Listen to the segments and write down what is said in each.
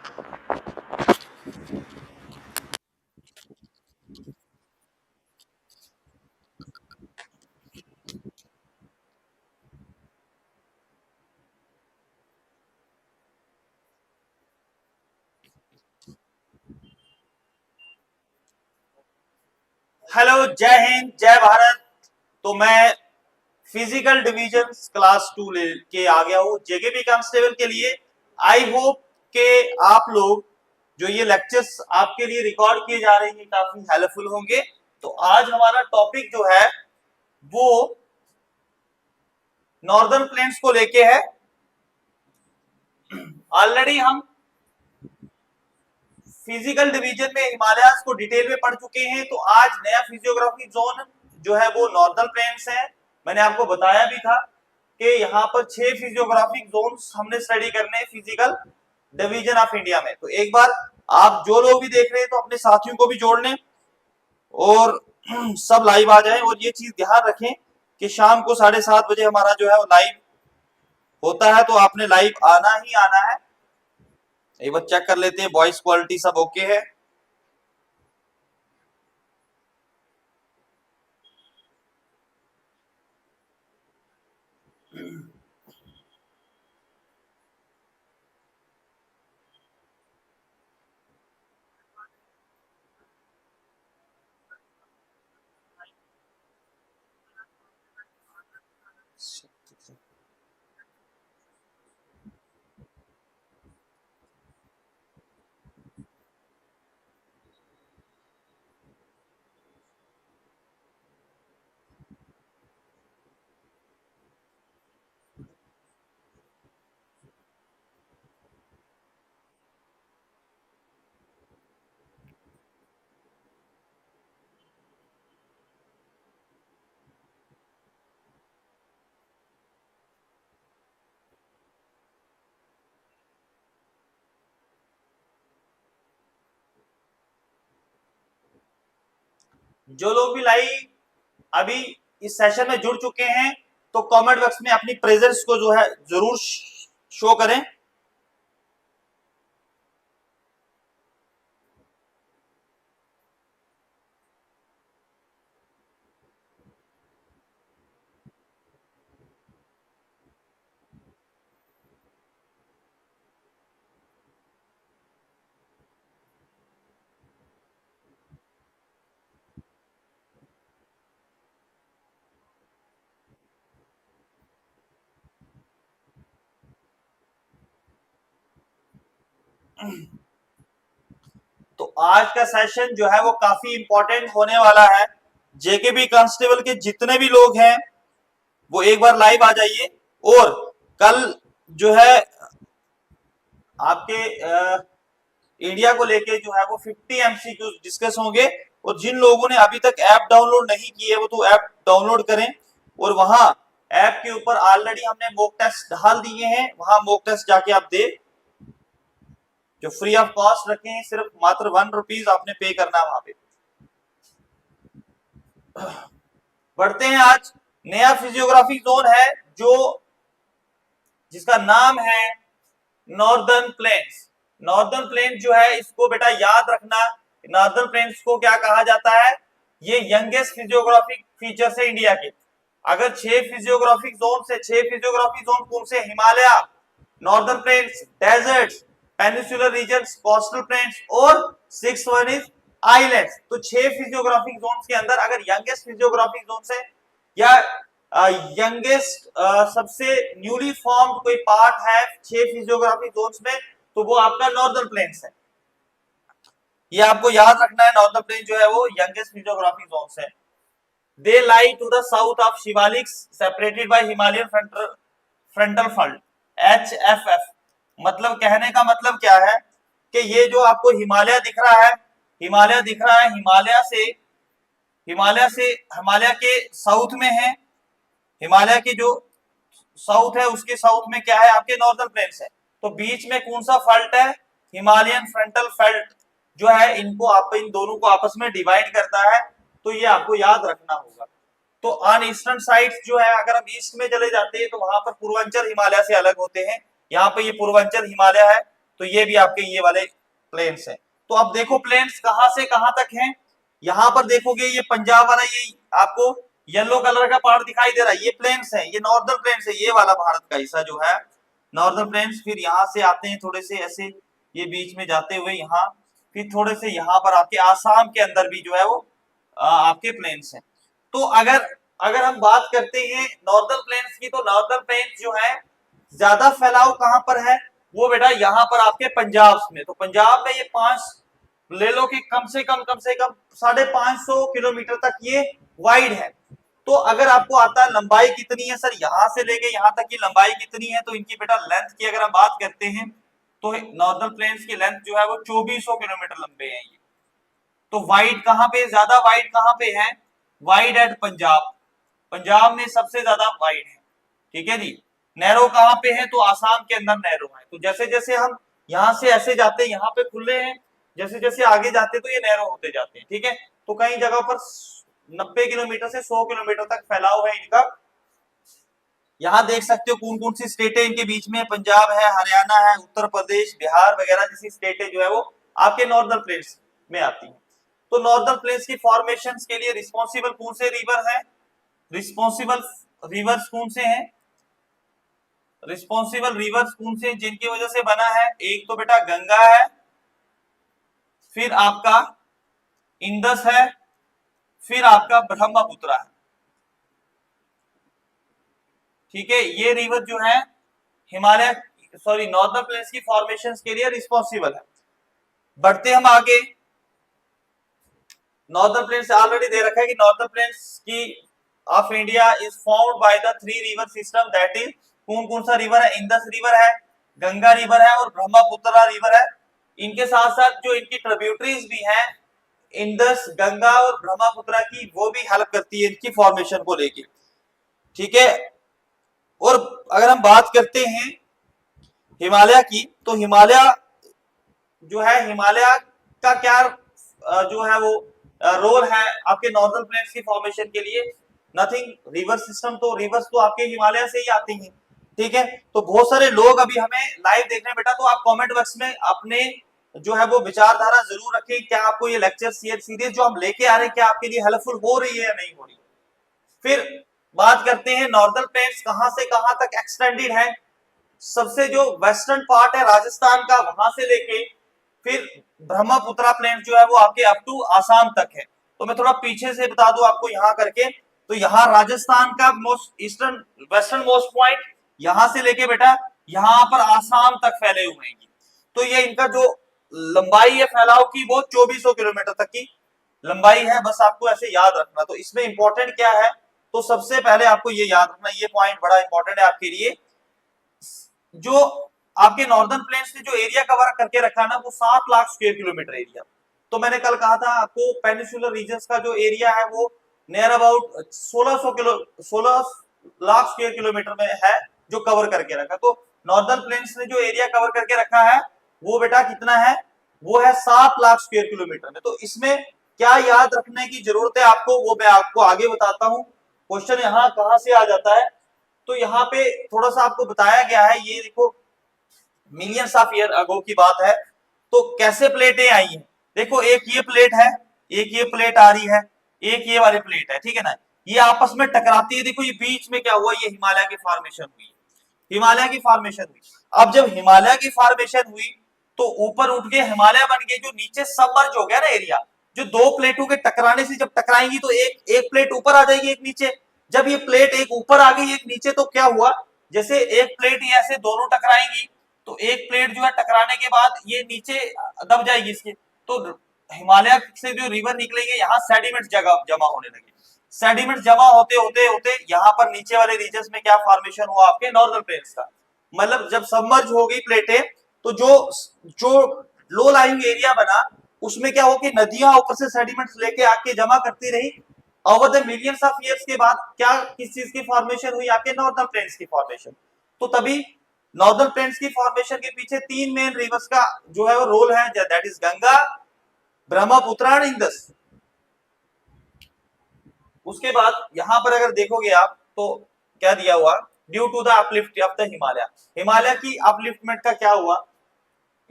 Hello, जय हिंद, जय भारत। तो मैं फिजिकल डिवीजन क्लास 2 लेके आ गया हूँ जेकेपी कांस्टेबल के लिए। आई होप के आप लोग जो ये लेक्चर्स आपके लिए रिकॉर्ड किए जा रहे हैं काफी हेल्पफुल होंगे। तो आज हमारा टॉपिक जो है वो नॉर्दर्न प्लेन्स को लेके है। ऑलरेडी हम फिजिकल डिवीजन में हिमालयाज को डिटेल में पढ़ चुके हैं। तो आज नया फिजियोग्राफी जोन जो है वो नॉर्दर्न प्लेन्स है। मैंने आपको बताया भी था कि यहाँ पर 6 फिजियोग्राफिक जोन्स हमने स्टडी करने हैं फिजिकल डिवीजन ऑफ इंडिया में। तो एक बार आप जो लोग भी देख रहे हैं तो अपने साथियों को भी जोड़ लें और सब लाइव आ जाए। और ये चीज ध्यान रखें कि शाम को 7:30 बजे हमारा जो है वो लाइव होता है, तो आपने लाइव आना ही आना है। एक बार चेक कर लेते हैं वॉइस क्वालिटी सब ओके है। जो लोग भी लाइव अभी इस सेशन में जुड़ चुके हैं तो कमेंट बॉक्स में अपनी प्रेजेंस को जो है जरूर शो करें। तो आज का सेशन जो है वो काफी इंपॉर्टेंट होने वाला है। जेकेबी कांस्टेबल के जितने भी लोग हैं वो एक बार लाइव आ जाइए। और कल जो है आपके इंडिया को लेके जो है वो 50 एमसीक्यू डिस्कस होंगे। और जिन लोगों ने अभी तक ऐप डाउनलोड नहीं की है वो तो ऐप डाउनलोड करें। और वहां ऐप के ऊपर ऑलरेडी हमने मॉक टेस्ट डाल दिए हैं, वहां मॉक टेस्ट जाके आप दे, जो फ्री ऑफ कॉस्ट रखे हैं। सिर्फ मात्र ₹1 आपने पे करना है वहां पे। बढ़ते हैं, आज नया फिजियोग्राफी जोन है जो जिसका नाम है नॉर्दर्न प्लेन्स। नॉर्दर्न प्लेन्स जो है इसको बेटा याद रखना। नॉर्दर्न प्लेन्स को क्या कहा जाता है? ये यंगेस्ट फिजियोग्राफिक फीचर है इंडिया के। अगर 6 फिजियोग्राफिक जोन से 6 फिजियोग्राफिक जोन कौन से? Himalaya, northern plains, deserts, peninsular regions, coastal plains और 6th वन इज आइलैंड्स। तो 6 फिजियोग्राफिक जोन के अंदर अगर यंगेस्ट फिजियोग्राफिक जोन से या यंगेस्ट सबसे न्यूली फॉर्म्ड कोई पार्ट है 6 फिजियोग्राफिक जोन्स में, तो वो आपका नॉर्दर्न प्लेन्स है। ये आपको याद रखना है। नॉर्दर्न प्लेन जो है वो यंगेस्ट फिजियोग्राफिक जोन्स है। They lie to the south of Shivaliks separated by Himalayan frontal fault HFF। मतलब कहने का मतलब क्या है कि ये जो आपको हिमालय दिख रहा है, हिमालय दिख रहा है, हिमालय के साउथ में है। हिमालय के जो साउथ है उसके साउथ में क्या है? आपके नॉर्दर्न प्लेन्स है। तो बीच में कौन सा फॉल्ट है? हिमालयन फ्रंटल फॉल्ट जो है इनको इन दोनों को आपस में डिवाइड करता है। तो ये आपको याद रखना होगा। तो ऑन ईस्टर्न साइड जो है, अगर हम ईस्ट में चले जाते हैं तो वहां पर पूर्वांचल हिमालय से अलग होते हैं। यहाँ पे ये पूर्वांचल हिमालय है तो ये भी आपके ये वाले प्लेन्स है। तो अब देखो प्लेन्स कहां से कहां तक हैं। यहां पर देखोगे ये पंजाब वाला, ये आपको येलो कलर का पार्ट दिखाई दे रहा है, ये प्लेन्स है, ये नॉर्दर्न प्लेन्स है, ये वाला भारत का हिस्सा जो है नॉर्दर्न प्लेन्स। फिर यहाँ से आते हैं थोड़े से ऐसे, ये बीच में जाते हुए यहाँ, फिर थोड़े से यहाँ पर आपके आसाम के अंदर भी जो है वो आपके प्लेन्स हैं। तो अगर अगर हम बात करते हैं नॉर्दर्न प्लेन्स की, तो नॉर्दर्न प्लेन्स जो है ज्यादा फैलाव कहां पर है, वो बेटा यहाँ पर आपके पंजाब में। तो पंजाब में ये 5 ले लो कि कम से कम 550 किलोमीटर तक ये वाइड है। तो अगर आपको आता है लंबाई कितनी है सर, यहां से लेके यहां तक की लंबाई कितनी है, तो इनकी बेटा लेंथ की अगर हम बात करते हैं तो नॉर्दर्न प्लेन्स की लेंथ जो है वो 2400 किलोमीटर लंबे हैं ये। तो वाइड कहां पे, ज्यादा वाइड कहां पे है, वाइड एट पंजाब, पंजाब में सबसे ज्यादा वाइड है, ठीक है जी। नैरो कहां पे है, तो आसाम के अंदर नैरो है। तो जैसे जैसे हम यहां से ऐसे जाते हैं यहाँ पे खुले हैं, जैसे जैसे आगे जाते तो ये नैरो होते जाते हैं, ठीक है। तो कई जगह पर 90 किलोमीटर से 100 किलोमीटर तक फैलाव है इनका। यहाँ देख सकते हो कौन कौन सी स्टेट है इनके बीच में, पंजाब है, हरियाणा है, उत्तर प्रदेश, बिहार वगैरह जैसी स्टेटें जो है वो आपके नॉर्दर्न प्लेन्स में आती है। तो नॉर्दर्न प्लेन्स की फॉर्मेशन के लिए रिस्पॉन्सिबल कौन से रिवर है, रिस्पॉन्सिबल रिवर्स कौन से हैं, रिस्पॉन्सिबल रिवर्स कौन से जिनकी वजह से बना है, एक तो बेटा गंगा है, फिर आपका इंदस है, फिर आपका ब्रह्मपुत्र है, ठीक है। ये रिवर जो है हिमालय नॉर्दर्न प्लेन्स की फॉर्मेशन के लिए रिस्पॉन्सिबल है। बढ़ते हम आगे, नॉर्दर्न प्लेन्स ऑलरेडी दे रखा है कि नॉर्दर्न प्लेन्स की of India is formed by the 3 river system, that is कौन कौन सा रिवर है, इंदस रिवर है, गंगा रिवर है और ब्रह्मपुत्र रिवर है। इनके साथ साथ जो इनकी ट्रिब्यूटरीज भी हैं इंदस, गंगा और ब्रह्मपुत्र की, वो भी हेल्प करती है इनकी फॉर्मेशन को लेके, ठीक है। और अगर हम बात करते हैं हिमालय की, तो हिमालय जो है, हिमालय का क्या जो है वो रोल है आपके नॉर्दर्न प्लेन्स की फॉर्मेशन के लिए, नथिंग, रिवर सिस्टम। तो रिवर्स तो आपके हिमालय से ही आती हैं, ठीक है। तो बहुत सारे लोग अभी हमें लाइव देख रहे हैं बेटा, तो आप कमेंट बॉक्स में अपने जो है वो विचारधारा जरूर रखें, क्या आपको ये लेक्चर सीरीज जो हम लेके आ रहे हैं क्या आपके लिए हेल्पफुल हो रही है या नहीं हो रही। फिर बात करते हैं नॉर्दर्न प्लेन्स कहां से कहां तक एक्सटेंडेड है। सबसे जो वेस्टर्न पार्ट है राजस्थान का, वहां से लेके फिर ब्रह्मपुत्र प्लेन जो है वो आपके अप टू आसाम तक है। तो मैं थोड़ा पीछे से बता दूं आपको यहाँ करके, तो यहाँ राजस्थान का most eastern western most point यहां से लेके बेटा यहाँ पर आसाम तक फैले हुए हैं। तो ये इनका जो लंबाई है फैलाव की वो 2400 किलोमीटर तक की लंबाई है, बस आपको ऐसे याद रखना। तो इसमें इंपॉर्टेंट क्या है, तो सबसे पहले आपको ये याद रखना, ये पॉइंट बड़ा इंपॉर्टेंट है आपके लिए, जो आपके नॉर्दर्न प्लेन्स ने जो एरिया कवर करके रखा ना वो 7 लाख स्क्वायर किलोमीटर एरिया। तो मैंने कल कहा था आपको पेनिनसुलर रीजन्स का जो एरिया है वो near about 16 lakh square kilometre में है जो कवर करके रखा। तो नॉर्दर्न प्लेन्स ने जो एरिया कवर करके रखा है वो बेटा कितना है, वो है 7 लाख स्क्वायर किलोमीटर में। तो इसमें क्या याद रखने की जरूरत है आपको, वो मैं आपको आगे बताता हूँ। क्वेश्चन यहाँ कहां से आ जाता है, तो यहाँ पे थोड़ा सा आपको बताया गया है, ये देखो मिलियंस ऑफ ईयर अगो की बात है। तो कैसे प्लेटें आई हैं, देखो एक ये प्लेट है, एक ये प्लेट आ रही है, एक ये वाली प्लेट है, ठीक है ना, ये आपस में टकराती है। देखो ये बीच में क्या हुआ, ये हिमालय की फॉर्मेशन हुई, हिमालय की फॉर्मेशन हुई। अब जब हिमालय की फॉर्मेशन हुई तो ऊपर उठ के हिमालय बन गए, जो नीचे सबमर्ज हो गया ना एरिया, जो दो प्लेटों के टकराने से जब टकराएंगी तो एक प्लेट ऊपर आ जाएगी एक नीचे। जब ये प्लेट एक ऊपर आ गई एक नीचे, तो क्या हुआ, जैसे एक प्लेट ये ऐसे दोनों टकराएंगी तो एक प्लेट जो है टकराने के बाद ये नीचे दब जाएगी इसके, तो हिमालय से जो रिवर निकलेंगे यहाँ सेडिमेंट जगह जमा होने लगे। सेडिमेंट जमा होते होते होते यहाँ पर नीचे वाले रीजन्स में क्या फॉर्मेशन हुआ आपके नॉर्दर्न प्लेन्स का, मतलब जब सबमर्ज हो गई प्लेटें तो जो लो लाइंग एरिया बना उसमें क्या हो कि नदियां ऊपर से सेडिमेंट्स लेके आके जमा करती रही। Over the millions of years के बाद क्या किस चीज की फॉर्मेशन हुई, आपके नॉर्दर्न प्लेन्स की फॉर्मेशन। तो तभी नॉर्दर्न प्लेन्स की फॉर्मेशन के पीछे 3 मेन रिवर्स का जो है वो रोल है, दैट इज गंगा, ब्रह्मपुत्र और इंदस। उसके बाद यहां पर अगर देखोगे आप तो क्या दिया हुआ, due to the uplift of the Himalaya, Himalaya की अपलिफ्टमेंट का क्या हुआ,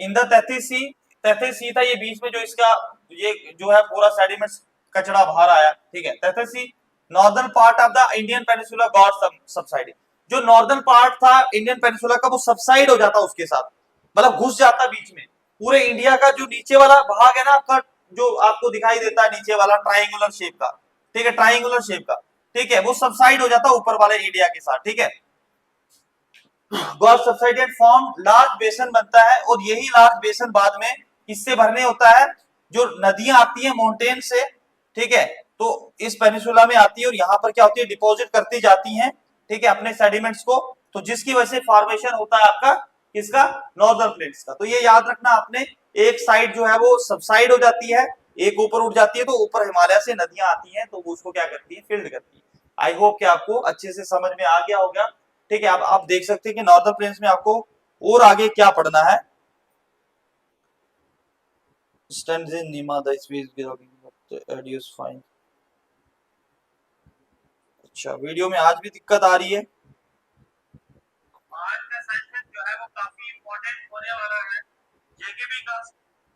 इन द तैथिस सी था ये बीच में, जो इसका ये जो है पूरा सेडिमेंट्स कचरा बाहर आया, ठीक है। Tethys sea northern part of the Indian peninsula got subsided, जो नॉर्दर्न पार्ट था इंडियन पेनिनसुला का वो सबसाइड हो जाता उसके साथ, मतलब घुस जाता बीच में। पूरे इंडिया का जो नीचे वाला भाग है ना आपका, जो आपको दिखाई देता है नीचे वाला ट्राइंगुलर शेप का, ठीक है, ट्राइंगुलर शेप का, ठीक है, वो सबसाइड हो जाता ऊपर वाले इंडिया के साथ, ठीक है। गॉट सबसाइडेड फॉर्म लार्ज बेसन बनता है, और यही लार्ज बेसन बाद में किससे भरने होता है, जो नदियां आती हैं माउंटेन से, ठीक है, तो इस पेनिनसुला में आती है और यहाँ पर क्या होती है, डिपॉजिट करती जाती हैं, ठीक है, अपने सेडिमेंट्स को, तो जिसकी वजह से फॉर्मेशन होता है आपका किसका, नॉर्दर्न प्लेट्स का। तो ये याद रखना आपने, एक साइड जो है वो सबसाइड हो जाती है, एक ऊपर उठ जाती है, तो ऊपर हिमालय से नदियां आती हैं तो वो उसको क्या करती है, फिल्ड करती है। आई होप कि आपको अच्छे से समझ में आ गया होगा, ठीक है। अब आप देख सकते हैं कि नॉर्दर्न प्लेन्स में आपको और आगे क्या पढ़ना है। अच्छा, वीडियो में आज भी दिक्कत आ रही है। आज का सेशन जो है वो काफी इंपॉर्टेंट होने वाला है जेकेबी का,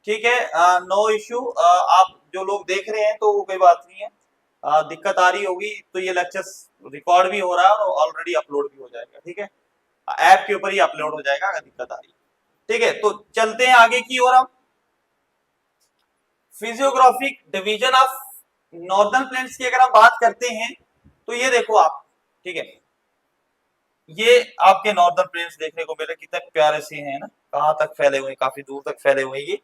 ठीक है। नो इश्यू, आप जो लोग देख रहे हैं तो वो कोई बात नहीं है, दिक्कत आ रही होगी तो ये लेक्चर्स रिकॉर्ड भी हो रहा है और ऑलरेडी अपलोड भी हो जाएगा, ठीक है, ऐप के ऊपर ही अपलोड हो जाएगा अगर दिक्कत आ रही है, ठीक है। तो चलते हैं आगे की ओर। हम physiographic division of northern plains की अगर हम बात करते हैं तो ये देखो आप, ठीक है, ये आपके नॉर्दर्न प्लेन्स देखने को मिल रहे, कितने प्यारे से हैं ना, कहां तक फैले हुए, काफी दूर तक फैले हुए ये।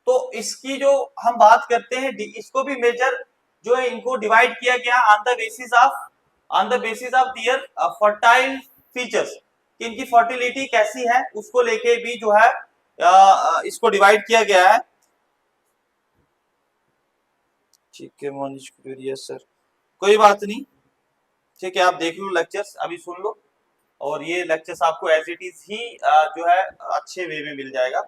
तो इसकी जो हम बात करते हैं, इसको भी मेजर जो है इनको डिवाइड किया गया on the basis of their fertile features, कि इनकी फर्टिलिटी कैसी है उसको लेके भी जो है इसको डिवाइड किया गया है, ठीक है। मनीष कुरेरिया सर, कोई बात नहीं, ठीक है, आप देख लो लेक्चर्स, अभी सुन लो, और ये लेक्चर्स आपको एज इट इज ही जो है अच्छे वे में मिल जाएगा।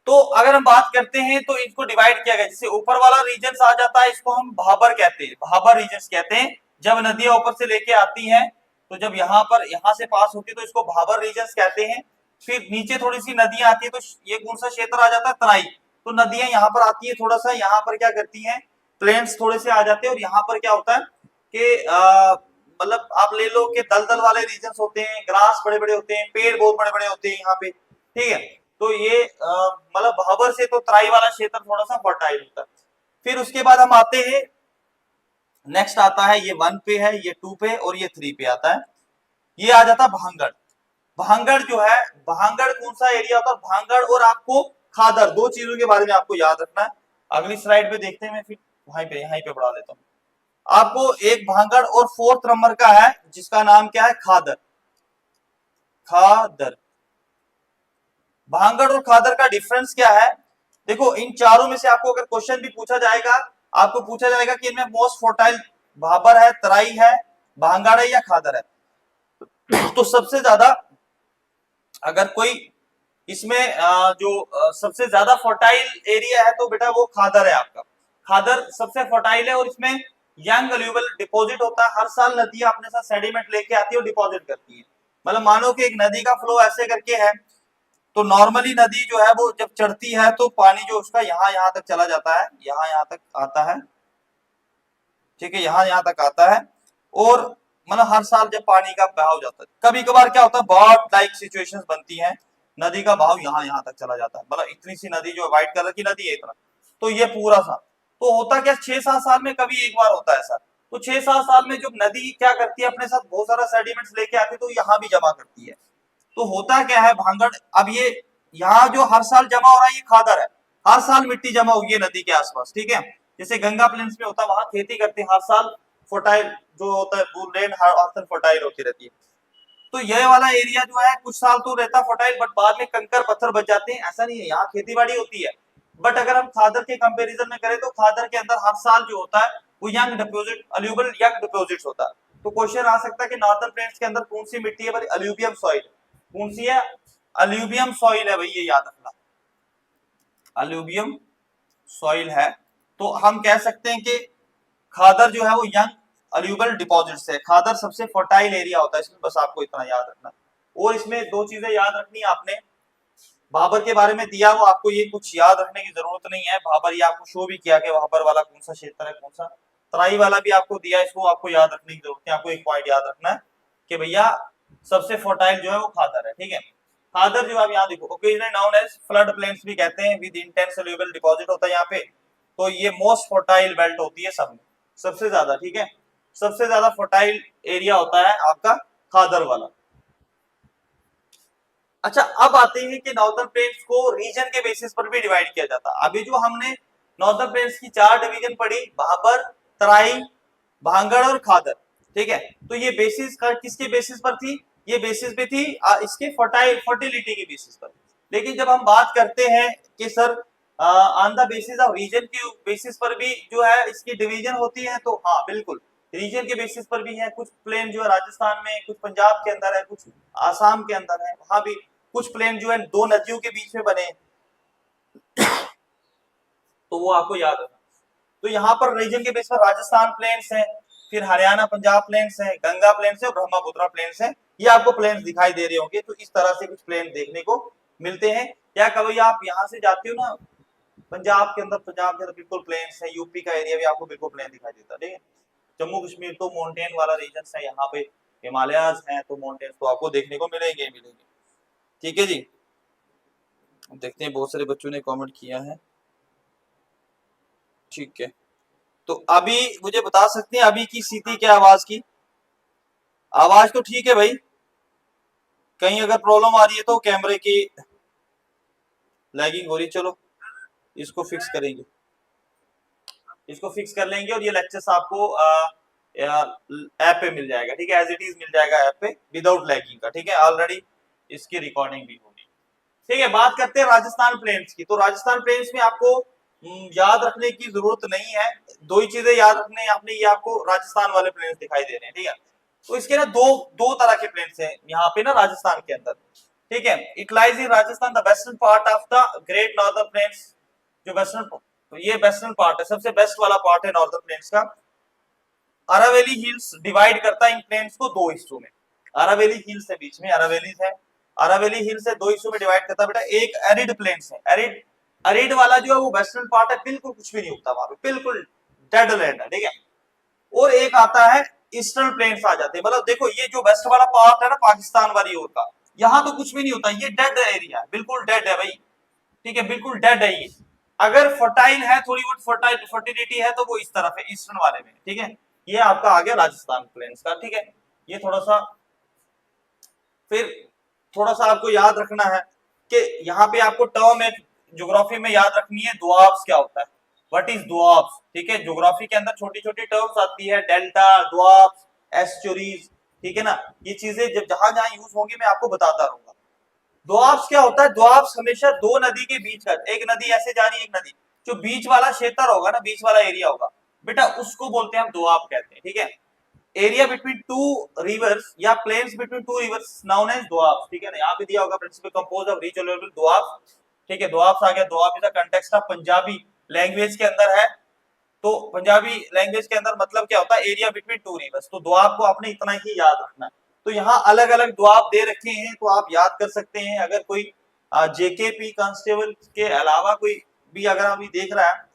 तो अगर हम बात करते हैं तो इसको डिवाइड किया गया, जैसे ऊपर वाला रीजन आ जाता है, इसको हम भाबर कहते हैं, भाबर रीजन कहते हैं। जब नदियां ऊपर से लेके आती हैं तो जब यहाँ से पास होती है तो इसको भाबर रीजन कहते हैं। फिर नीचे थोड़ी सी नदियां आती है तो ये कौन सा क्षेत्र आ जाता है, तराई। तो नदियां यहाँ पर आती है, थोड़ा सा यहाँ पर क्या करती है, प्लेन्स थोड़े से आ जाते हैं, और यहाँ पर क्या होता है कि मतलब आप ले लो कि दलदल वाले रीजन होते हैं, ग्रास बड़े बड़े होते हैं, पेड़ बहुत बड़े बड़े होते हैं यहाँ पे, ठीक है। तो ये मतलब भाबर से तो तराई वाला क्षेत्र थोड़ा सा फर्टाइल होता है। फिर उसके बाद हम आते हैं, नेक्स्ट आता है, ये 1 पे है, ये 2 पे, और ये 3 पे आता है, ये आ जाता है भांगड़। भांगड़ जो है, भांगड़ कौन सा एरिया होता है, भांगड़ और आपको खादर, दो चीजों के बारे में आपको याद रखना है। अगली स्लाइड पे देखते हैं, मैं फिर वहीं पे यहीं पे बढ़ा देता हूँ आपको। एक भांगड़ और 4th नंबर का है जिसका नाम क्या है, खादर। खादर, भांगड़ और खादर का डिफरेंस क्या है, देखो इन चारों में से आपको अगर क्वेश्चन भी पूछा जाएगा, आपको पूछा जाएगा कि इनमें मोस्ट फर्टाइल भाबर है, तराई है, भांगड़ है या खादर है। तो सबसे ज्यादा अगर कोई इसमें जो सबसे ज्यादा फर्टाइल एरिया है तो बेटा वो खादर है आपका। खादर सबसे फर्टाइल है और इसमें यंग अल्यूवल डिपॉजिट होता है। हर साल नदियां अपने साथ सेडिमेंट लेके आती है और डिपॉजिट करती है। मतलब मानो कि एक नदी का फ्लो ऐसे करके है, तो नॉर्मली नदी जो है वो जब चढ़ती है तो पानी जो उसका यहाँ तक चला जाता है, यहाँ तक आता है, ठीक है, यहाँ तक आता है। और मतलब हर साल जब पानी का बहाव जाता है, कभी कभार क्या होता है, बाढ़ लाइक सिचुएशंस बनती हैं, नदी का बहाव यहाँ तक चला जाता है, मतलब इतनी सी नदी जो व्हाइट कलर की नदी है इतना, तो ये पूरा सा, तो होता क्या 6-7 साल में कभी एक बार होता है ऐसा। तो 6-7 साल में जब नदी क्या करती है, अपने साथ बहुत सारा सेडिमेंट्स लेके आती है, तो यहाँ भी जमा करती है। तो होता क्या है भांगड़, अब ये यहाँ जो हर साल जमा हो रहा है ये खादर है, हर साल मिट्टी जमा होगी नदी के आसपास, ठीक है। जैसे गंगा प्लेन्स में होता है, वहां खेती करते हैं, हर साल फर्टाइल जो होता है लैंड हर साल फर्टाइल होती रहती है। तो ये वाला एरिया जो है कुछ साल तो रहता फर्टाइल, बट बाद में कंकर पत्थर बच जाते हैं, ऐसा नहीं है, यहाँ खेती बाड़ी होती है। बट अगर हम खादर के कंपेरिजन में करें तो खादर के अंदर हर साल जो होता है वो यंग डिपोजिट, अल्यूबल यंग डिपोजिट होता है। तो क्वेश्चन आ सकता है कि नॉर्दर्न प्लेन्स के अंदर कौन सी मिट्टी है भाई, अल्यूबियम सॉइल। कौन सी है, अल्यूबियम सॉइल है भाई, ये याद रखना, अल्यूबियम सॉइल है। तो हम कह सकते हैं कि खादर जो है वो यंग अल्यूबल डिपॉजिट्स है। खादर सबसे फर्टाइल एरिया होता है इसमें, बस आपको इतना याद रखना। और इसमें दो चीजें याद रखनी है आपने, भाबर के बारे में दिया, वो आपको ये कुछ याद रखने की जरूरत नहीं है। भाबर ये आपको शो भी किया कि भाबर वाला कौन सा क्षेत्र है, कौन सा। तराई वाला भी आपको दिया, इसको आपको याद रखने की जरूरत है। आपको एक पॉइंट याद रखना है कि भैया सबसे फर्टाइल जो है वो खादर है, ठीक है। खादर जो आप यहाँ देखो, occasionally known as flood plains भी कहते हैं, विद इंटेंस सॉल्युबल डिपॉजिट होता है यहाँ पे। तो ये मोस्ट फर्टाइल बेल्ट होती है सब में, सबसे ज्यादा, ठीक है। सबसे ज्यादा फर्टाइल एरिया होता है आपका खादर वाला। अच्छा, अब आते हैं कि नॉर्दर्न प्लेन्स को रीजन के बेसिस पर भी डिवाइड किया जाता है। अभी जो हमने नॉर्दर्न प्लेन्स की 4 डिवीजन पढ़ी, भाबर, तराई, भांगड़ और खादर, ठीक है। तो ये बेसिस किसके बेसिस पर थी? ये बेसिस पे थी इसके फर्टिलिटी के बेसिस पर। लेकिन जब हम बात करते हैं कि sir on the basis of region के बेसिस पर भी जो है इसकी डिवीजन होती है, तो हाँ बिल्कुल रीजन के बेसिस पर भी है। कुछ प्लेन जो है राजस्थान में, कुछ पंजाब के अंदर है, कुछ आसाम के अंदर है, वहां भी कुछ प्लेन जो है दो नदियों के बीच में बने, तो वो आपको याद रखना। तो यहाँ पर रीजन के बेस पर राजस्थान प्लेन्स है, फिर हरियाणा पंजाब प्लेन्स है, गंगा प्लेन्स है और ब्रह्मपुत्रा प्लेन्स है। ये आपको प्लेन्स दिखाई दे रहे होंगे। तो इस तरह से कुछ प्लेन देखने को मिलते हैं। या कभी आप यहाँ से जाते हो ना पंजाब के अंदर बिल्कुल प्लेन्स है। यूपी का एरिया भी आपको बिल्कुल प्लेन दिखाई देता है, ठीक है। जम्मू कश्मीर तो माउंटेन वाला रीजन है, यहाँ पे हिमालयाज हैं, तो माउंटेन तो आपको देखने को मिलेंगे। ठीक है जी, देखते हैं बहुत सारे बच्चों ने कमेंट किया है, ठीक है। तो अभी मुझे बता सकते हैं अभी की स्थिति क्या आवाज की? आवाज तो ठीक है भाई, कहीं अगर प्रॉब्लम आ रही है तो कैमरे की लैगिंग हो रही है। चलो इसको फिक्स करेंगे, इसको फिक्स कर लेंगे और ये लेक्चर्स आपको ऐप पे मिल जाएगा, ठीक है। एज इट इज मिल जाएगा ऐप पे विदाउट लैगिंग का, ठीक है। ऑलरेडी इसकी रिकॉर्डिंग भी होगी, ठीक है। बात करते हैं राजस्थान प्लेन्स की। तो राजस्थान प्लेन्स में आपको याद रखने की जरूरत नहीं है, दो ही चीजें याद रखने हैं आपने। ये आपको राजस्थान वाले प्लेन्स दिखाई दे रहे हैं, ठीक है। तो इसके ना दो दो तरह के प्लेन्स हैं यहाँ पे ना राजस्थान के अंदर, ठीक है। It lies in Rajasthan the western part of the great northern plains. जो वेस्टर्न, तो ये वेस्टर्न पार्ट है, सबसे बेस्ट वाला पार्ट है नॉर्दर्न प्लेन्स का। अरावली हिल्स डिवाइड करता है इन प्लेन्स को दो हिस्सों में। अरावली हिल्स है बीच में, अरावली है, अरावली हिल्स है, दो हिस्सों में डिवाइड करता है बेटा। एक एरिड प्लेन्स है, एरिड, एरिड वाला जो है वो वेस्टर्न पार्ट है, बिल्कुल कुछ भी नहीं उगता वहां पे, बिल्कुल डेड लैंड है, ठीक है। और एक आता है ईस्टर्न प्लेन्स आ जाते हैं। मतलब देखो ये जो वेस्ट वाला पार्ट है ना पाकिस्तान वाली ओर का, यहाँ तो कुछ भी नहीं होता, ये डेड एरिया है, बिल्कुल डेड है भाई, ठीक है, बिल्कुल डेड है ये। अगर फर्टाइल है, थोड़ी बहुत फर्टिलिटी है, तो वो इस तरफ है ईस्टर्न वाले में, ठीक है। ये आपका आ गया राजस्थान प्लेन्स का, ठीक है। ये थोड़ा सा, फिर थोड़ा सा आपको याद रखना है कि यहाँ पे आपको टर्म एक ज्योग्राफी में याद रखनी है, दुआब्स क्या होता है, व्हाट इज दुआब्स, ठीक है। ज्योग्राफी के अंदर छोटी छोटी टर्म्स आती है, डेल्टा, दुआब्स, एस्चुरीज, ठीक है ना। ये चीजें जब जहां जहां यूज होंगी मैं आपको बताता रहूंगा। दुआब्स क्या होता है? दुआब्स हमेशा दो नदी के बीच का, एक नदी ऐसे जा रही है, एक नदी, जो बीच वाला क्षेत्र होगा ना, बीच वाला एरिया होगा बेटा, उसको बोलते हैं हम दुआब कहते हैं, ठीक है। एरिया बिटवीन टू रिवर्स या plains between two rivers known as Doab, ठीक है ना। यहाँ पे दिया होगा principal compose of regional Doab, ठीक है। दुआब आ गया, Doab is the context of Punjabi language के अंदर है। तो पंजाबी लैंग्वेज के अंदर मतलब क्या होता है? Area between two reverse. तो दुआब को आपने इतना ही याद रखना है। तो यहाँ अलग अलग दुआब दे रखे हैं, तो आप याद कर सकते हैं। अगर कोई जेकेपी कांस्टेबल के अलावा कोई भी अगर अभी देख रहा है,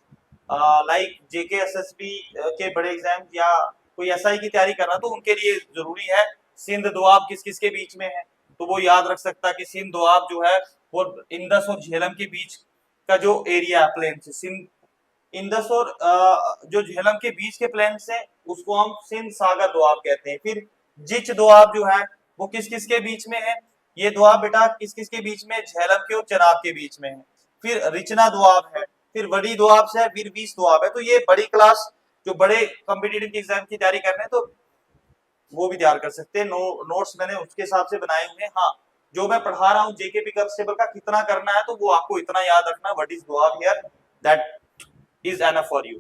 लाइक जेके एसएसबी के बड़े एग्जाम या कोई एसआई की तैयारी कर रहा है, तो उनके लिए जरूरी है सिंध दोआब किस किस के बीच में है, तो वो याद रख सकता है कि सिंध दोआब जो है वो इंदस और झेलम के बीच का जो एरिया है प्लेन से, सिंध, इंदस और जो झेलम के बीच के प्लेन से, उसको हम सिंध सागर दोआब कहते हैं। फिर जिच दोआब जो है वो किस किस के बीच में है? ये दोआब बेटा किस किस के बीच में? झेलम के और चनाब के बीच में है। फिर रिचना दोआब है, फिर बड़ी दोआब से, फिर 20 दोआब है। तो ये बड़ी क्लास जो बड़े कॉम्पिटिटिव एग्जाम की तैयारी कर रहे हैं, तो वो भी तैयार कर सकते हैं। नोट्स मैंने उसके हिसाब से बनाए हुए हैं। हाँ, जो मैं पढ़ा रहा हूँ जेकेपी कांस्टेबल का कितना करना है, तो वो आपको इतना याद रखना, what is Doab here, that is enough for you.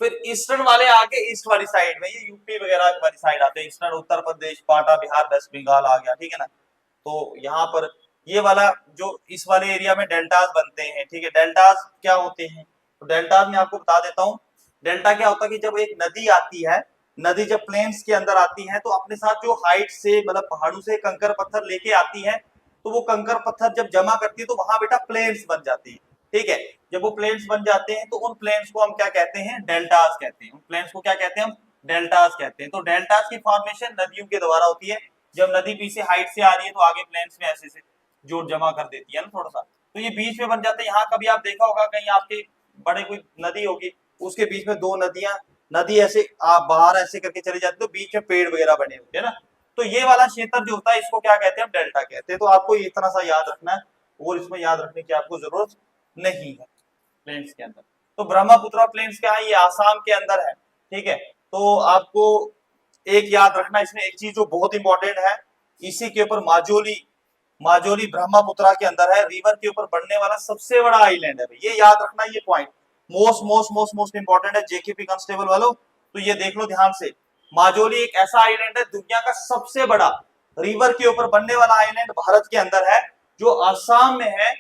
फिर ईस्टर्न वाले आके ईस्ट वाली साइड में, ये यूपी वगैरह वाली साइड आते हैं। ईस्टर्न उत्तर प्रदेश, पाटा, बिहार, वेस्ट बंगाल आ गया, ठीक है ना। तो यहाँ पर ये वाला जो इस वाले एरिया में डेल्टाज बनते हैं, ठीक है। डेल्टाज क्या होते हैं? तो डेल्टाज में आपको बता देता हूँ। डेल्टा क्या होता है कि जब एक नदी आती है, नदी जब प्लेन्स के अंदर आती है, तो अपने साथ जो हाइट से, मतलब पहाड़ों से कंकर पत्थर लेके आती है, तो वो कंकर पत्थर जब जमा करती है तो वहां बेटा प्लेन्स बन जाती है, ठीक है। जब वो प्लेन्स बन जाते हैं तो उन प्लेन्स को हम क्या कहते हैं, डेल्टास कहते हैं। उन प्लेन्स को क्या कहते हैं हम, डेल्टास कहते हैं। तो डेल्टास की फॉर्मेशन नदियों के द्वारा होती है। जब नदी पीछे हाइट से आ रही है तो आगे प्लेन्स में ऐसे से जोड़ जमा कर देती है ना थोड़ा सा, तो ये बीच में बन जाता है। यहाँ कभी आप देखा होगा कहीं आपके बड़े कोई नदी होगी, उसके बीच में दो नदियां, नदी ऐसे आप बाहर ऐसे करके चली जाती है तो बीच में पेड़ वगैरह बने होते हैं ना, तो ये वाला क्षेत्र जो होता है इसको क्या कहते हैं, हम डेल्टा कहते हैं। तो आपको इतना सा याद रखना है और इसमें याद रखने की आपको जरूरत नहीं है। प्लेन्स के अंदर तो ब्रह्मपुत्र प्लेन्स क्या है, ये आसाम के अंदर है, ठीक है। तो आपको एक याद रखना इसमें एक चीज जो बहुत इंपॉर्टेंट है, इसी के ऊपर माजोली, माजोली ब्रह्मपुत्र के अंदर है, रिवर के ऊपर बनने वाला सबसे बड़ा आइलैंड है। ये याद रखना, ये point most most most most important है जेकेपी कांस्टेबल वालों, तो ये देख लो ध्यान से। माजोली एक ऐसा आइलैंड है, दुनिया का सबसे बड़ा रिवर के ऊपर बनने वाला आइलैंड भारत के अंदर है, जो आसाम में है,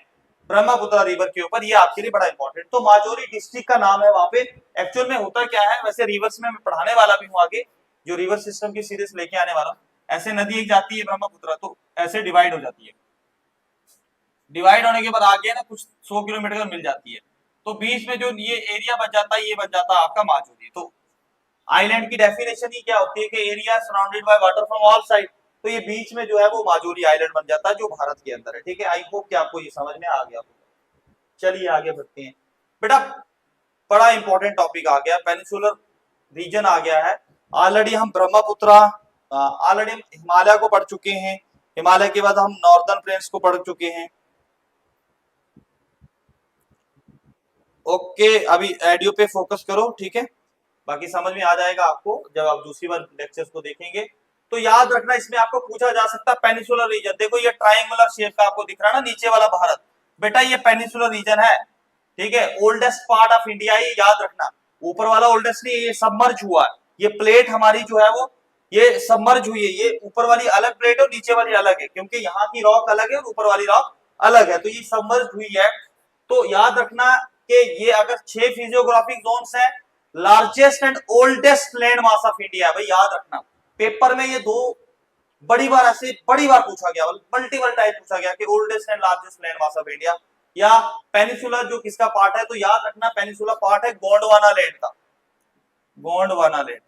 ब्रह्मपुत्र रिवर के ऊपर। ये आपके लिए बड़ा इंपॉर्टेंट, तो माजोली डिस्ट्रिक्ट का नाम है वहां पे। एक्चुअल में होता क्या है, वैसे रिवर्स में मैं पढ़ाने वाला भी हूँ आगे, जो रिवर सिस्टम की सीरीज लेके आने वाला हूँ। ऐसे नदी एक जाती है ब्रह्मपुत्र, तो ऐसे डिवाइड हो जाती है, डिवाइड होने के बाद आगे ना कुछ 100 किलोमीटर का मिल जाती है, तो बीच में जो ये एरिया बच जाता है, ये बच जाता है आपका माजोली। तो आइलैंड की डेफिनेशन ही क्या होती है कि area surrounded by water from all side, तो ये बीच में जो है वो माजोली आइलैंड बन जाता है जो भारत के अंदर है, ठीक है। आई होप कि आपको ये समझ में आ गया होगा। चलिए आगे बढ़ते हैं बेटा, बड़ा इंपॉर्टेंट टॉपिक आ गया, पेनिनसुलर रीजन आ गया है। ऑलरेडी हम ब्रह्मपुत्र, ऑलरेडी हम हिमालय को पढ़ चुके हैं, हिमालय के बाद हम नॉर्दर्न प्लेन्स को पढ़ चुके हैं। ओके, अभी ऑडियो पे फोकस करो, ठीक है, बाकी समझ में आ जाएगा आपको जब आप दूसरी बार लेक्चर्स को देखेंगे। तो याद रखना, इसमें आपको पूछा जा सकता है पेनिनसुलर रीजन। देखो ये ट्रायंगुलर शेप का आपको दिख रहा है ना नीचे वाला भारत, बेटा ये पेनिनसुलर रीजन है, ठीक है। ओल्डेस्ट पार्ट ऑफ इंडिया, ये याद रखना। ऊपर वाला ओल्डेस्ट नहीं, ये सबमर्ज हुआ है, ये प्लेट हमारी जो है वो ये सबमर्ज हुई है। ये ऊपर वाली अलग प्लेट है और नीचे वाली अलग है, क्योंकि यहाँ की रॉक अलग है और ऊपर वाली रॉक अलग है, तो ये सबमर्ज हुई है। तो याद रखना कि ये अगर 6 फिजियोग्राफिक जोन्स हैं, largest and oldest land mass of India, भाई याद रखना। पेपर में ये दो बड़ी बार ऐसे बड़ी बार पूछा गया, मल्टीपल टाइप पूछा गया कि oldest and largest land mass of India या पेनिनसुला जो किसका पार्ट है, तो याद रखना पेनिनसुला पार्ट है गोंडवाना लैंड का, गोंडवाना लैंड,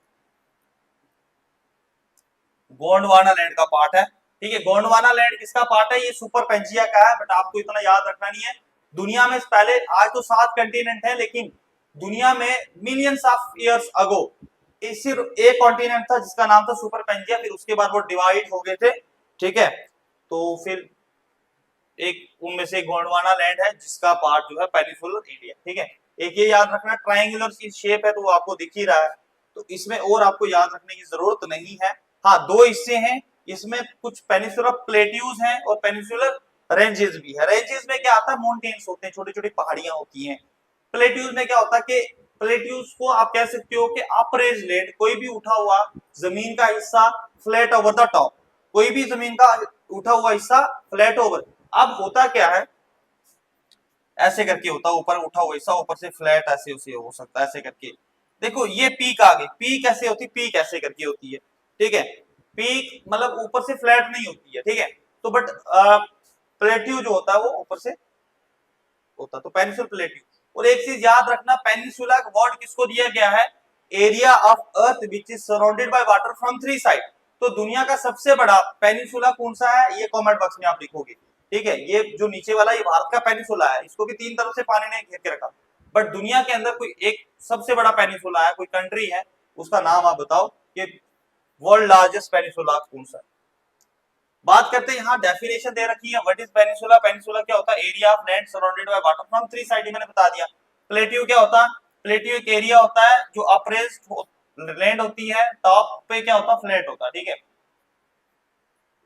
गोंडवाना लैंड का पार्ट है, ठीक है। गोंडवाना लैंड किसका पार्ट है, ये सुपर पेंजिया का है, बट आपको इतना याद रखना नहीं है। दुनिया में पहले, आज तो 7 कंटिनेंट है, लेकिन दुनिया में मिलियंस ऑफ इयर्स अगो सिर्फ एक कॉन्टिनेंट था जिसका नाम था सुपर पेंजिया, फिर उसके बाद वो डिवाइड हो गए थे, ठीक है। तो फिर एक उनमें से गोंडवाना लैंड है जिसका पार्ट जो है पेनिनसुलर इंडिया, ठीक है। एक ये याद रखना, ट्रायंगुलर की शेप है तो वो आपको दिख ही रहा है, तो इसमें और आपको याद रखने की जरूरत नहीं है। हाँ, दो हिस्से हैं, इसमें कुछ पेनिनसुलर प्लेट्यूज हैं और पेनिनसुलर रेंजेस भी है। रेंजेस में क्या आता है, माउंटेन्स होते हैं, छोटी छोटी पहाड़ियां होती हैं। प्लेट्यूज में क्या होता है कि प्लेट्यूज को आप कह सकते हो कि अपरेज लैंड, कोई भी उठा हुआ जमीन का हिस्सा फ्लैट ओवर द टॉप, कोई भी जमीन का उठा हुआ हिस्सा फ्लैट ओवर। अब होता क्या है, ऐसे करके होता है, ऊपर उठा हुआ हिस्सा ऊपर से फ्लैट ऐसे उसे हो सकता है, ऐसे करके। देखो ये पीक आ गई, पीक ऐसे होती, पीक ऐसे करके होती है, ठीक है। पीक मतलब ऊपर से फ्लैट नहीं होती है, ठीक है। तो बट प्लेट्यू जो होता है वो ऊपर से होता, तो पेनिनसुलर प्लेट्यू। और एक चीज याद रखना, पेनिनसुला का वर्ड किसको दिया गया है, area of earth which is surrounded by water from 3 side. तो दुनिया का सबसे बड़ा पेनिनसुला कौन सा है, ये कमेंट बॉक्स में आप लिखोगे, ठीक है। ये जो नीचे वाला ये भारत का पेनिनसुला है, इसको भी 3 तरफ से पानी ने घेर के रखा, बट दुनिया के अंदर कोई एक सबसे बड़ा पेनिनसुला है, कोई कंट्री है, उसका नाम आप बताओ कि वर्ल्ड लार्जेस्ट पेनिनसुला कौन सा है। बात करते हैं, यहाँ डेफिनेशन दे रखी है, व्हाट इज पेनिनसुला। पेनिनसुला क्या होता है, area of land surrounded by water from 3 side, मैंने बता दिया। प्लेट्यू क्या होता है, प्लेट्यू एक एरिया होता है जो अप्रेज्ड लैंड होती है, टॉप पे क्या होता है, फ्लैट होता है, ठीक है।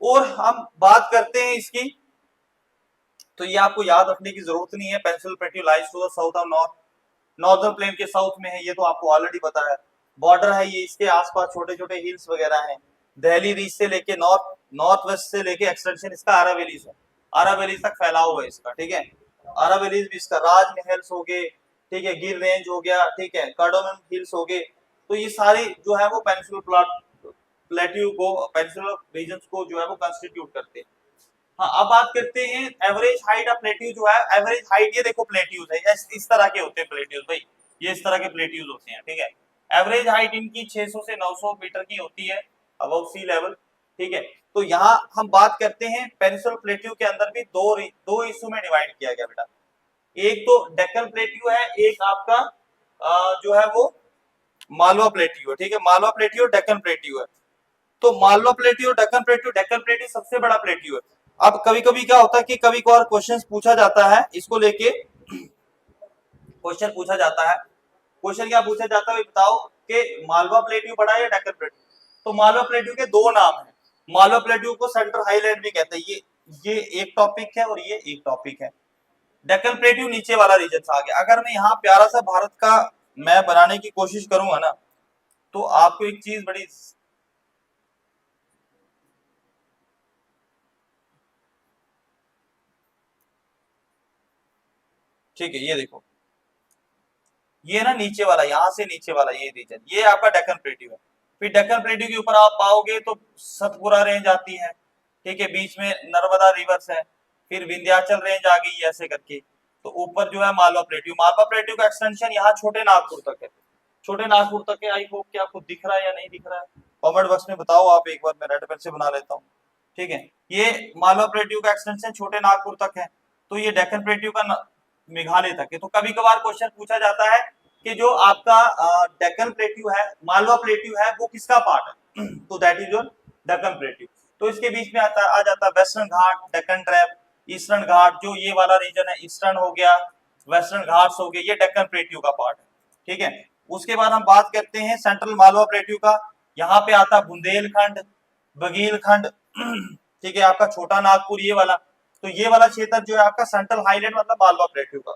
और हम बात करते हैं इसकी, तो ये आपको याद रखने की जरूरत नहीं है। Peninsula plateau lies to the south of north, northern plain के साउथ में है, ये तो आपको ऑलरेडी पता है। बॉर्डर है ये, इसके आसपास छोटे छोटे हिल्स वगैरह हैं। दिल्ली रीज से लेके नॉर्थ वेस्ट से लेके एक्सटेंशन इसका अरावलीज है, अरावलीज तक फैलाव हुआ है इसका, ठीक है। अरावलीज भी इसका, राजमहल्स हो गए, ठीक है, गिर रेंज हो गया, ठीक है, कार्डोमन हिल्स हो गए, तो ये सारी जो है वो पेनिनसुलर प्लेट्यू को, पेनिनसुलर रीजन को जो है वो कंस्टिट्यूट करते हैं। हाँ, अब बात करते हैं एवरेज हाइट ऑफ प्लेट्यू जो है। एवरेज हाइट ये देखो प्लेट्यूज है, इस तरह के होते हैं प्लेट्यूज भाई, ये इस तरह के प्लेट्यूज होते हैं, ठीक है। एवरेज हाइट इनकी 600 से 900 मीटर की होती है अबव सी लेवल, ठीक है। तो यहाँ हम बात करते हैं पेनिनसुलर प्लेट्यू के अंदर भी दो इशू में डिवाइड किया गया बेटा। एक तो डेक्कन प्लेट्यू है, एक आपका जो है वो मालवा प्लेट्यू है, ठीक है। मालवा प्लेट्यू और डेक्कन प्लेट्यू है। तो मालवा प्लेट्यू और डेक्कन प्लेट्यू सबसे बड़ा प्लेट्यू है। अब कभी कभी क्या होता है कि कभी कभार क्वेश्चन पूछा जाता है, इसको लेके क्वेश्चन पूछा जाता है। क्वेश्चन क्या पूछा जाता है बताओ कि मालवा प्लेट्यू बड़ा है या डेक्कन प्लेट्यू। तो मालवा प्लेट्यू के दो नाम है। मालवा प्लेट्यू को सेंट्रल हाईलैंड भी कहते हैं, ये एक टॉपिक है और ये एक टॉपिक है। डेक्कन प्लेट्यू नीचे वाला रीजन आ गया। अगर मैं यहाँ प्यारा सा भारत का मैप बनाने की कोशिश करूंगा ना, तो आपको एक चीज बड़ी, ठीक है, ये देखो, ये ना नीचे वाला, यहाँ से नीचे वाला ये रीजन, ये आपका डेक्कन प्लेट्यू है। फिर डेक्कन प्लेट्यू के ऊपर आप पाओगे तो सतपुरा रेंज आती है, ठीक है, बीच में नर्मदा रिवर्स है, फिर विंध्याचल रेंज आ गई ऐसे करके। तो ऊपर जो है मालवा प्लेट्यू, मालवा प्लेट्यू का एक्सटेंशन यहाँ छोटे नागपुर तक है, छोटे नागपुर तक है। आई होप कि आपको दिख रहा है या नहीं दिख रहा है, कमेंट बॉक्स में बताओ आप एक बार, मैं रेड पेन से बना लेता हूँ, ठीक है। ये मालवा प्लेट्यू का एक्सटेंशन छोटे नागपुर तक है। तो ये डेक्कन प्लेट्यू का मेघालय तक है। तो कभी कभार क्वेश्चन पूछा जाता है कि जो आपका डेक्कन प्लेट्यू है, मालवा प्लेट्यू है, वो किसका पार्ट है, तो that is your Deccan plateau. तो इसके बीच में आ जाता है वेस्टर्न घाट, डेक्कन ट्रैप, ईस्टर्न घाट, जो ये वाला रीजन है ईस्टर्न हो गया, वेस्टर्न घाट्स हो गए, ये डेक्कन प्लेट्यू का पार्ट है, ठीक है। उसके बाद हम बात करते हैं सेंट्रल मालवा प्लेट्यू का। यहाँ पे आता बुंदेलखंड, बघेलखंड, ठीक है, आपका छोटा नागपुर, ये वाला। तो ये वाला क्षेत्र जो है आपका सेंट्रल हाईलैंड मतलब मालवा प्लेट्यू का।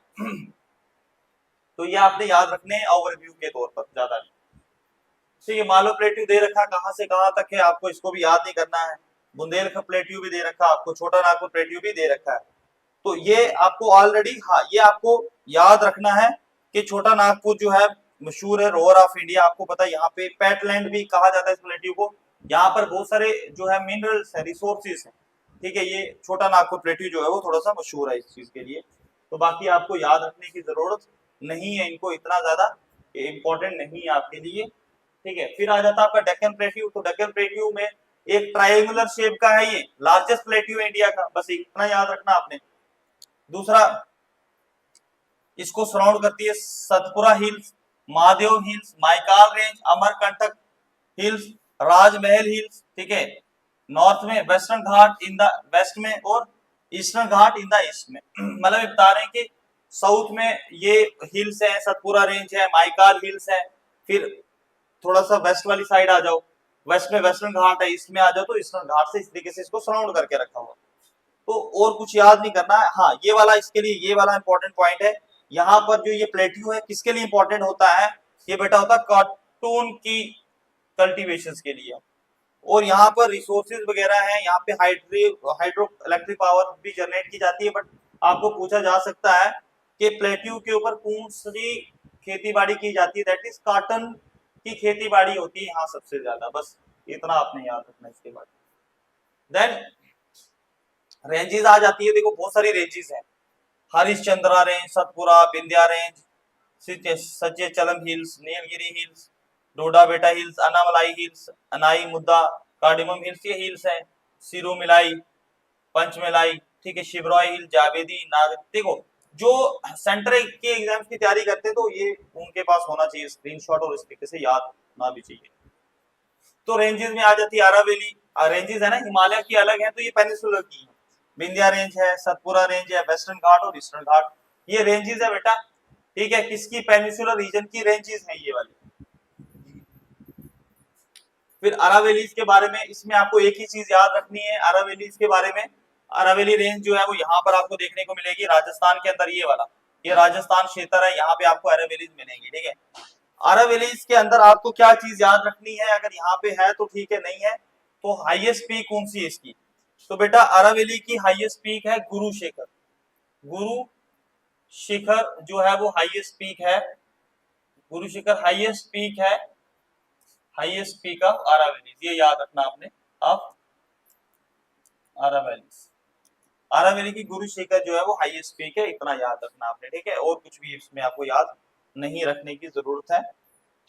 तो ये आपने याद रखने ओवरव्यू के तौर पर, ज्यादा नहीं। ठीक है, मालवा प्लेट्यू दे रखा कहां से कहां तक है, आपको इसको भी याद नहीं करना है। बुंदेलखंड प्लेट्यू भी दे रखा आपको, छोटा नागपुर प्लेट्यू भी दे रखा है। तो ये आपको ऑलरेडी, हाँ, ये आपको याद रखना है कि छोटा नागपुर जो है मशहूर है रोअर ऑफ इंडिया। आपको पता है यहाँ पे पेटलैंड भी कहा जाता है इस प्लेट्यू को। यहाँ पर बहुत सारे जो है मिनरल्स है, रिसोर्सेज है, ठीक है। ये छोटा नागपुर प्लेट्यू जो है वो थोड़ा सा मशहूर है इस चीज के लिए। तो बाकी आपको याद रखने की जरूरत नहीं है, इनको इतना ज्यादा इंपॉर्टेंट नहीं है आपके लिए, ठीक है। फिर आ जाता है आपका डेक्कन प्लेट्यू। तो डेक्कन प्लेट्यू में एक ट्रायंगुलर शेप का है, ये लार्जेस्ट प्लेट्यू है इंडिया का, बस इतना याद रखना आपने। दूसरा, इसको सराउंड करती है Satpura hills, Mahadev hills, Maikal range, Amarkantak hills, Rajmahal hills, ठीक है। नॉर्थ में western Ghat in the west में, और eastern Ghat in the east में। मतलब बता रहे हैं कि साउथ में ये हिल्स है, सतपुरा रेंज है, माइकाल हिल्स है। फिर थोड़ा सा वेस्ट वाली साइड आ जाओ, वेस्ट में वेस्टर्न घाट है, ईस्ट में आ जाओ तो ईस्टर्न घाट से इस तरीके से इसको सराउंड करके रखा हुआ। तो और कुछ याद नहीं करना है। हाँ, ये वाला, इसके लिए ये वाला इंपॉर्टेंट पॉइंट है। यहाँ पर जो ये प्लेट्यू है किसके लिए इंपॉर्टेंट होता है, ये बेटा होता है कॉटन की कल्टीवेशन के लिए। और यहाँ पर रिसोर्सेज वगैरह है, यहाँ पे हाइड्रो इलेक्ट्रिक पावर भी जनरेट की जाती है। बट आपको पूछा जा सकता है कि प्लेट्यू के ऊपर कौन सी खेती बाड़ी की जाती है, दैट इज कॉटन की खेती बाड़ी होती है यहाँ सबसे ज्यादा। बस इतना आपने याद रखना। इसके बाद देन रेंजेस आ जाती है। देखो बहुत सारी रेंजेस हैं, Harishchandra range, Satpura, Vindhya range, Seshachalam hills, Nilgiri hills, Doda Betta hills, Anamalai hills, अनाई मुद्दा, कार्डिमम हिल्स, ये हिल्स है। सिरोमिलाई, पंचमेलाई, ठीक है, शिवरॉय हिल, जावेदी, नाग। देखो जो सेंटर के एग्जाम्स की तैयारी करते हैं तो ये उनके पास होना चाहिए स्क्रीनशॉट, और इस तरीके से याद ना भी चाहिए। तो रेंजेस में आ जाती है अरावली, रेंजेस है ना हिमालय की अलग है, तो ये पेनिनसुलर की है। विंध्या रेंज है, सतपुरा रेंज है, वेस्टर्न घाट और ईस्टर्न घाट, ये रेंजेस है बेटा, ठीक है, किसकी, पेनिनसुलर रीजन की रेंजेस है ये वाली। फिर अरावलीज के बारे में, इसमें आपको एक ही चीज याद रखनी है अरावलीज के बारे में। अरावली रेंज जो है वो यहाँ पर आपको देखने को मिलेगी राजस्थान के अंदर, ये वाला, ये राजस्थान क्षेत्र है, यहाँ पे आपको अरावलीज मिलेंगी, ठीक है। अरावलीज के अंदर आपको क्या चीज याद रखनी है, अगर यहाँ पे है तो ठीक है, नहीं है तो हाईएस्ट पीक कौन सी है इसकी, तो बेटा अरावली की हाईएस्ट पीक है गुरु शिखर। गुरु शिखर जो है वो हाईएस्ट पीक है, गुरु शिखर हाईएस्ट पीक है, हाईएस्ट पीक ऑफ अरावलीज, ये याद रखना आपने, ऑफ अरावलीज। आरावली की गुरु शिखर जो है वो हाईएस्ट पीक है, इतना याद रखना आपने, ठीक है। और कुछ भी इसमें आपको याद नहीं रखने की जरूरत है,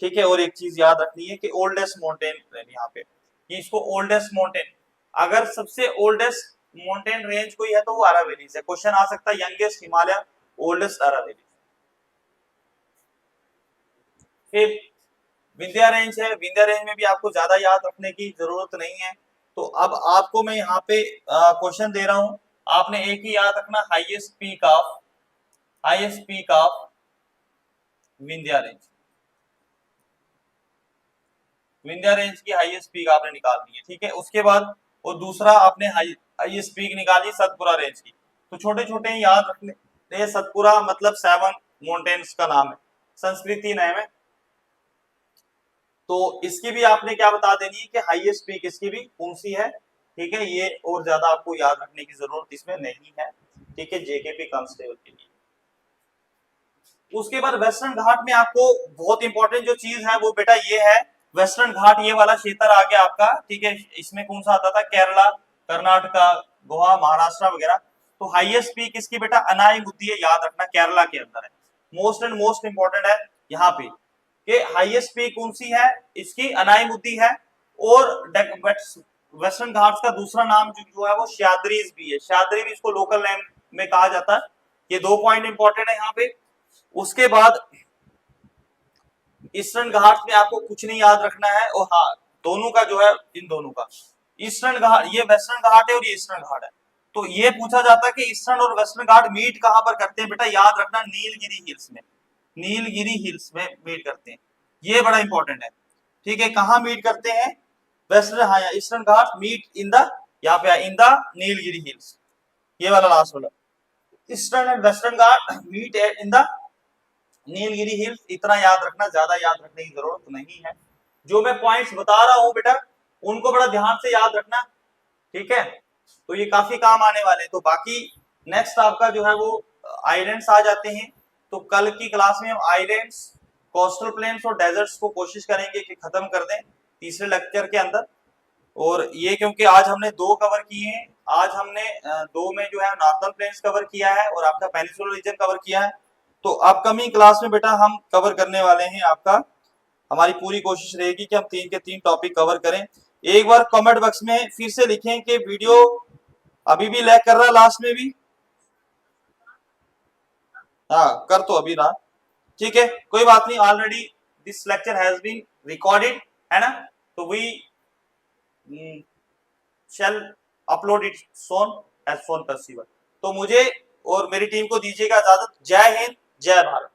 ठीक है। और एक चीज याद रखनी है कि ओल्डेस्ट माउंटेन यहाँ पे, कि इसको ओल्डेस्ट माउंटेन, अगर सबसे ओल्डेस्ट माउंटेन रेंज कोई है तो वो आरावली से क्वेश्चन आ सकता है, यंगेस्ट हिमालय, ओल्डेस्ट आरावली। फिर विंध्या रेंज है, विंध्या रेंज में भी आपको ज्यादा याद रखने की जरूरत नहीं है। तो अब आपको मैं यहाँ पे क्वेश्चन दे रहा हूं, आपने एक ही याद रखना, highest peak of Vindhya range, Vindhya range की हाईएस्ट पीक आपने निकालनी है, ठीक है। उसके बाद वो दूसरा आपने हाईएस्ट पीक निकाली सतपुरा रेंज की। तो छोटे छोटे याद रखने, ये सतपुरा मतलब 7 माउंटेन्स का नाम है, संस्कृति नाम है। तो इसकी भी आपने क्या बता देनी है कि हाईएस्ट पीक इसकी भी कौन सी है, ठीक है। ये और ज्यादा आपको याद रखने की जरूरत इसमें नहीं है, ठीक है, जेकेपी कांस्टेबल के लिए। उसके बाद वेस्टर्न घाट में आपको बहुत इंपॉर्टेंट जो चीज है वो बेटा ये है, वेस्टर्न घाट ये वाला क्षेत्र आ गया आपका, ठीक है। इसमें कौन सा आता था, केरला, कर्नाटका, गोवा, महाराष्ट्र वगैरह। तो हाईएस्ट पीक इसकी बेटा अनाईमुद्दी है, याद रखना, केरला के अंदर है। मोस्ट एंड मोस्ट इंपॉर्टेंट है यहाँ पे कि हाईएस्ट पीक कौन सी है, इसकी अनाईमुद्दी है। और वेस्टर्न घाट्स का दूसरा नाम जो है वो सह्याद्रीज भी है, सह्याद्री भी इसको लोकल नेम में कहा जाता है। ये 2 पॉइंट इंपॉर्टेंट है यहाँ पे। उसके बाद ईस्टर्न घाट में आपको कुछ नहीं याद रखना है, और हाँ दोनों का जो है, इन दोनों का ईस्टर्न घाट, ये वेस्टर्न घाट है और ये ईस्टर्न घाट है। तो ये पूछा जाता है कि ईस्टर्न और वेस्टर्न घाट मीट कहां पर करते हैं, बेटा याद रखना, नीलगिरी हिल्स में, नीलगिरी हिल्स में मीट करते हैं, ये बड़ा इंपॉर्टेंट है, ठीक है। कहां मीट करते हैं, वेस्टर्न, हाँ eastern ghat meet in the, यहाँ पे इन द नीलगिरी हिल्स, ये वाला लास्ट वाला, eastern and western ghat meet in the Nilgiri hills, इतना याद रखना, ज्यादा याद रखने की जरूरत नहीं है। जो मैं पॉइंट्स बता रहा हूं बेटा उनको बड़ा ध्यान से याद रखना, ठीक है। तो ये काफी काम आने वाले हैं। तो बाकी नेक्स्ट आपका जो है वो आइलैंड्स आ जाते हैं। तो कल की क्लास में हम आइलैंड्स, कोस्टल प्लेन्स और डेजर्ट्स को कोशिश करेंगे कि खत्म कर दें तीसरे लेक्चर के अंदर। और ये क्योंकि आज हमने 2 कवर किए हैं, आज हमने 2 में जो है नॉर्थर्न प्लेन्स कवर किया है और आपका पेनिनसुलर रीजन कवर किया है। तो अपकमिंग क्लास में बेटा हम कवर करने वाले हैं आपका, हमारी पूरी कोशिश रहेगी कि हम 3 के 3 टॉपिक कवर करें। एक बार कमेंट बॉक्स में फिर से लिखें कि वीडियो अभी भी लैग कर रहा है, लास्ट में भी, हाँ कर तो अभी रहा, ठीक है, कोई बात नहीं, already this lecture has been recorded, है ना। तो we shall upload it soon as soon possible. तो मुझे और मेरी टीम को दीजिएगा इजाजत। जय हिंद, जय भारत।